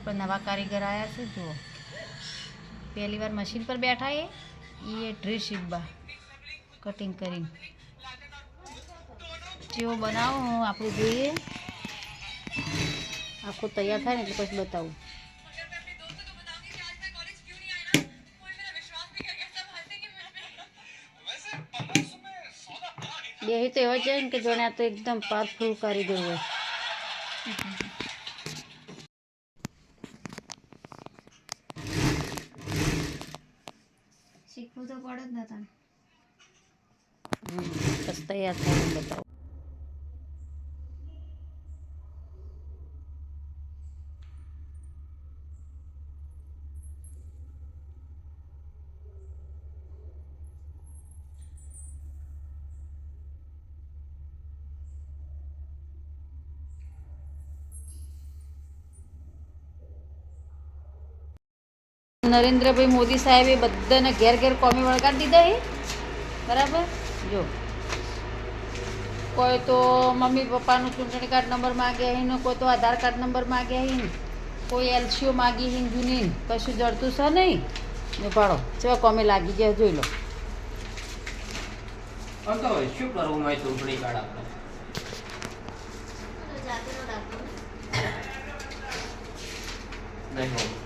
પણ નવા કારીગર આવ્યા છે જુઓ પહેલી વાર મશીન પર બેઠા એ ડ્રેસ શીખવા કટિંગ કરીને જેવો બનાવો હું આપણે જોઈએ આખું તૈયાર થાય ને એટલે પછી બતાવું બેહી તો એવા જાય ને કે જોણે આ તો એકદમ પાવરફુલ કારીગર હોય શીખવું તો પડે જ નતા બસ તૈયાર થાય બતાવો નરેન્દ્રભાઈ મોદી સાહેબે બધાને ઘેર ઘેર કોમી વળગાડી દીધા એ બરાબર જો કોઈ તો મમ્મી પપ્પાનું ચૂંટણી કાર્ડ નંબર માગ્યા હે ને કોઈ તો આધાર કાર્ડ નંબર માગ્યા હે ને કોઈ એલસીઓ માગી હે જૂની કશું જડતું છે નહીં ને પાડો ચેવા કોમી લાગી ગયા જોઈ લો શું કરવું મારી ચૂંટણી કાર્ડ આપણે નહીં